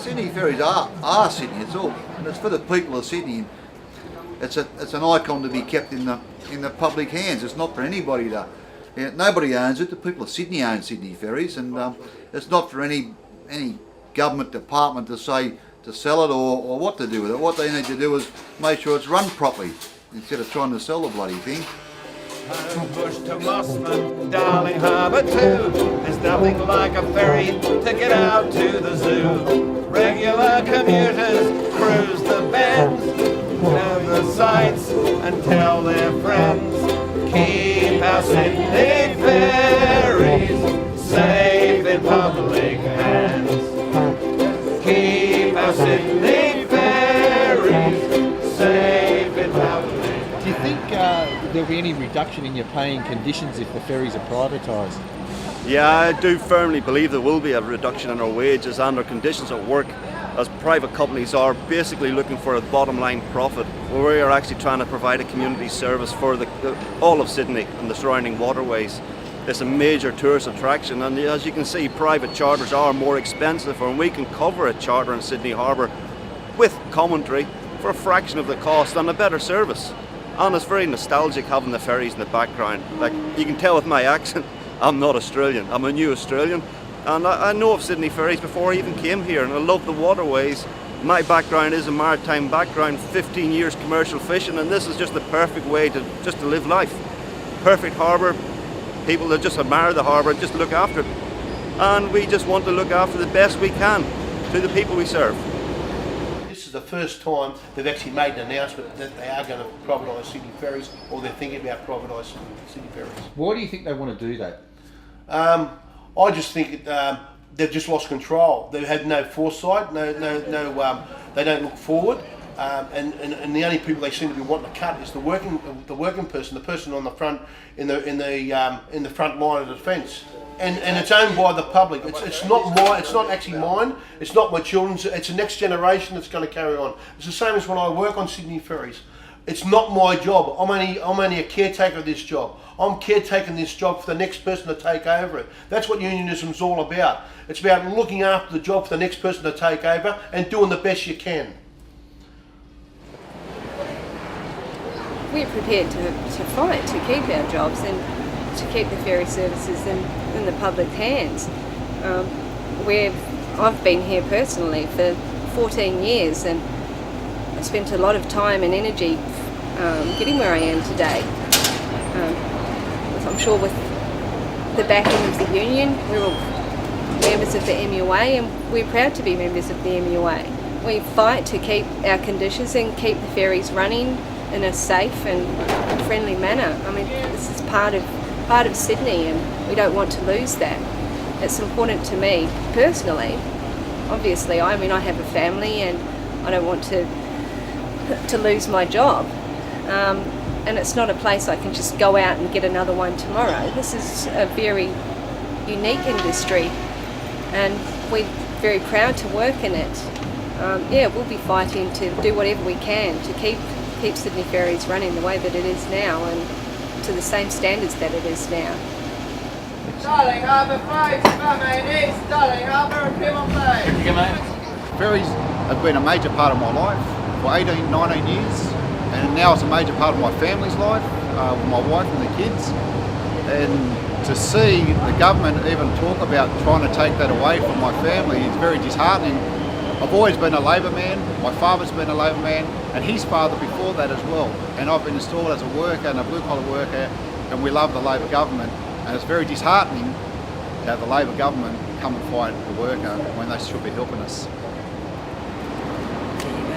Sydney ferries are Sydney. It's all, and it's for the people of Sydney. It's an icon to be kept in the public hands. It's not for anybody to. Nobody owns it. The people of Sydney own Sydney Ferries, and it's not for any government department to say to sell it or what to do with it. What they need to do is make sure it's run properly instead of trying to sell the bloody thing. Bush to Mossman, Darling Harbour too. There's nothing like a ferry to get out to the zoo. Regular commuters cruise the bends, know the sights and tell their friends. Keep our Sydney ferries safe in public hands. Keep our Sydney ferries safe in public hands. Do you think there'll be any reduction in your pay and conditions if the ferries are privatised? Yeah, I do firmly believe there will be a reduction in our wages and our conditions at work, as private companies are basically looking for a bottom line profit, where we are actually trying to provide a community service for all of Sydney and the surrounding waterways. It's a major tourist attraction, and as you can see, private charters are more expensive, and we can cover a charter in Sydney Harbour with commentary for a fraction of the cost and a better service. And it's very nostalgic having the ferries in the background. Like, you can tell with my accent, I'm not Australian, I'm a new Australian. And I know of Sydney Ferries before I even came here, and I love the waterways. My background is a maritime background, 15 years commercial fishing, and this is just the perfect way to live life. Perfect harbour, people that just admire the harbour and just look after it. And we just want to look after the best we can to the people we serve. This is the first time they've actually made an announcement that they are going to privatise Sydney Ferries, or they're thinking about privatising Sydney Ferries. Why do you think they want to do that? I just think they've just lost control. They have no foresight, no. They don't look forward, and the only people they seem to be wanting to cut is the working person, the person on the front in the front line of defence. And it's owned by the public. It's not actually mine. It's not my children's. It's the next generation that's going to carry on. It's the same as when I work on Sydney Ferries. It's not my job. I'm only a caretaker of this job. I'm caretaking this job for the next person to take over it. That's what unionism's all about. It's about looking after the job for the next person to take over and doing the best you can. We're prepared to fight to keep our jobs and to keep the ferry services in the public hands. I've been here personally for 14 years, and I spent a lot of time and energy getting where I am today. I'm sure with the backing of the union, we're all members of the MUA, and we're proud to be members of the MUA. We fight to keep our conditions and keep the ferries running in a safe and friendly manner. I mean, this is part of Sydney, and we don't want to lose that. It's important to me personally. Obviously, I have a family, and I don't want to lose my job. And it's not a place I can just go out and get another one tomorrow. This is a very unique industry, and we're very proud to work in it. We'll be fighting to do whatever we can to keep Sydney Ferries running the way that it is now, and to the same standards that it is now. Darling Harbour, 5 main east, Darling Harbour, Pyrmont Bay. Thank you, mate. Ferries have been a major part of my life for 18, 19 years. And now it's a major part of my family's life, with my wife and the kids. And to see the government even talk about trying to take that away from my family is very disheartening. I've always been a Labor man, my father's been a Labor man, and his father before that as well. And I've been installed as a worker and a blue collar worker, and we love the Labor government. And it's very disheartening to have the Labor government come and fight the worker when they should be helping us.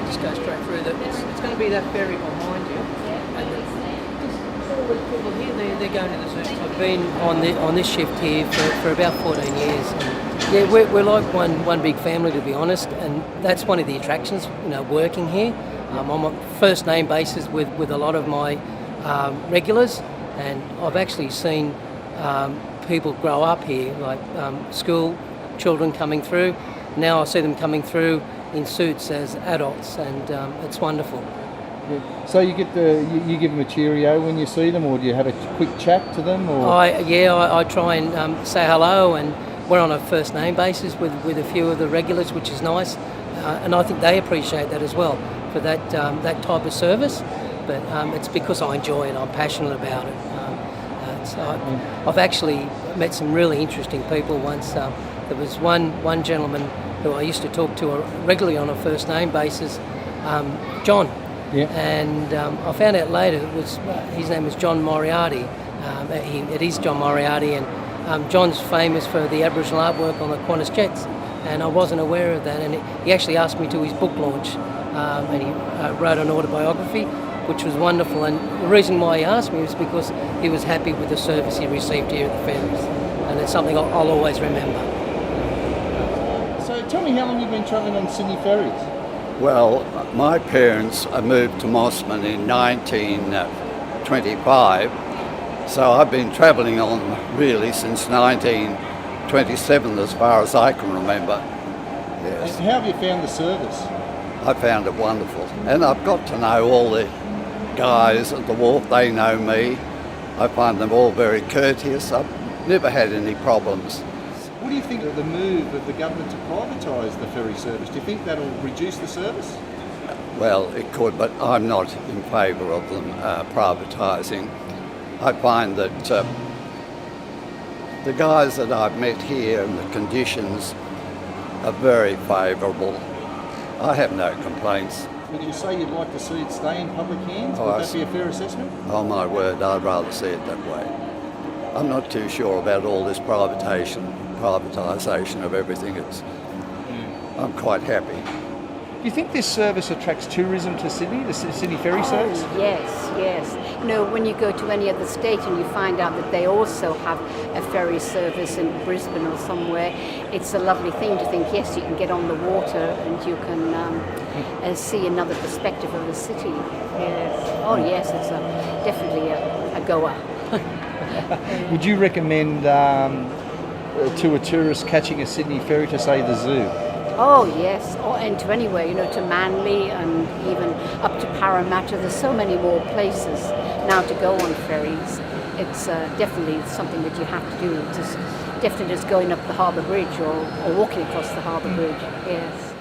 Just go straight through. It's going to be that ferry behind you. All the people here, they're going to the service. I've been on this shift here for about 14 years. And we're like one big family, to be honest, and that's one of the attractions, working here. I'm on first name basis with a lot of my regulars, and I've actually seen people grow up here, like school children coming through. Now I see them coming through in suits as adults, and it's wonderful. Yeah. So you you give them a cheerio when you see them, or do you have a quick chat to them? Or I try and say hello, and we're on a first name basis with a few of the regulars, which is nice, and I think they appreciate that as well for that type of service. But it's because I enjoy it, I'm passionate about it. I've actually met some really interesting people once. There was one gentleman who I used to talk to regularly on a first name basis, John. Yeah. And I found out later his name was John Moriarty. It is John Moriarty, and John's famous for the Aboriginal artwork on the Qantas jets. And I wasn't aware of that. And he actually asked me to his book launch, and he wrote an autobiography, which was wonderful. And the reason why he asked me was because he was happy with the service he received here at the Ferries, and it's something I'll always remember. So tell me, how long you've been travelling on Sydney Ferries? Well, my parents moved to Mossman in 1925, so I've been travelling on really since 1927 as far as I can remember. Yes. And how have you found the service? I found it wonderful, and I've got to know all the guys at the wharf. They know me. I find them all very courteous. I've never had any problems. What do you think of the move of the government to privatise the ferry service? Do you think that'll reduce the service? Well, it could, but I'm not in favour of them privatising. I find that the guys that I've met here and the conditions are very favourable. I have no complaints. Would you say you'd like to see it stay in public hands? Would that be a fair assessment? Oh my word, I'd rather see it that way. I'm not too sure about all this privatisation of everything. I'm quite happy. Do you think this service attracts tourism to Sydney, the Sydney ferry service? Yes. You know, when you go to any other state and you find out that they also have a ferry service in Brisbane or somewhere, it's a lovely thing to think, yes, you can get on the water and you can see another perspective of the city. Yes. Oh yes, it's definitely a goer. Would you recommend to a tourist catching a Sydney ferry to, say, the zoo? Oh yes, and to anywhere, you know, to Manly and even up to Parramatta. There's so many more places now to go on ferries. It's definitely something that you have to do. It's just definitely just going up the Harbour Bridge or walking across the Harbour Bridge, yes.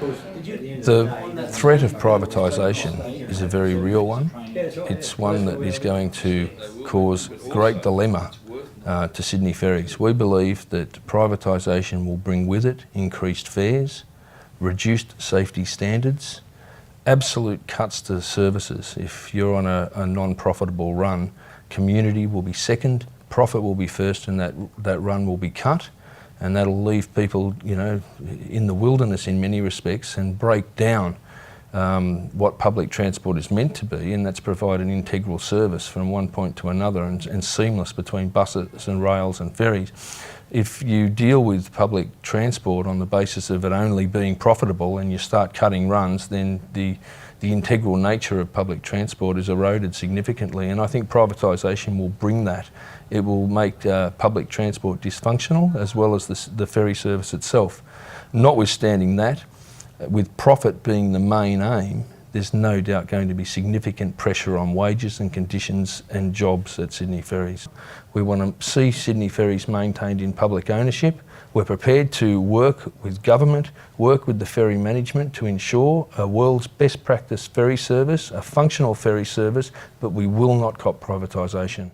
The threat of privatisation is a very real one. It's one that is going to cause great dilemma to Sydney Ferries. We believe that privatisation will bring with it increased fares, reduced safety standards, absolute cuts to services. If you're on a non-profitable run, community will be second, profit will be first, and that run will be cut, and that'll leave people, you know, in the wilderness in many respects and break down what public transport is meant to be, and that's provide an integral service from one point to another and seamless between buses and rails and ferries. If you deal with public transport on the basis of it only being profitable and you start cutting runs, then the integral nature of public transport is eroded significantly, and I think privatisation will bring that. It will make public transport dysfunctional as well as the ferry service itself. Notwithstanding that, with profit being the main aim, there's no doubt going to be significant pressure on wages and conditions and jobs at Sydney Ferries. We want to see Sydney Ferries maintained in public ownership. We're prepared to work with government, work with the ferry management to ensure a world's best practice ferry service, a functional ferry service, but we will not cop privatisation.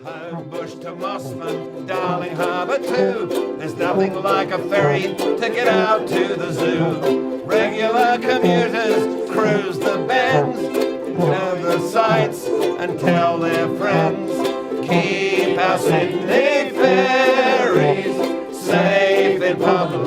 Home bush to Mossman, Darling Harbour too. There's nothing like a ferry to get out to the zoo. Regular commuters cruise the bends, know the sights and tell their friends. Keep our Sydney ferries safe in public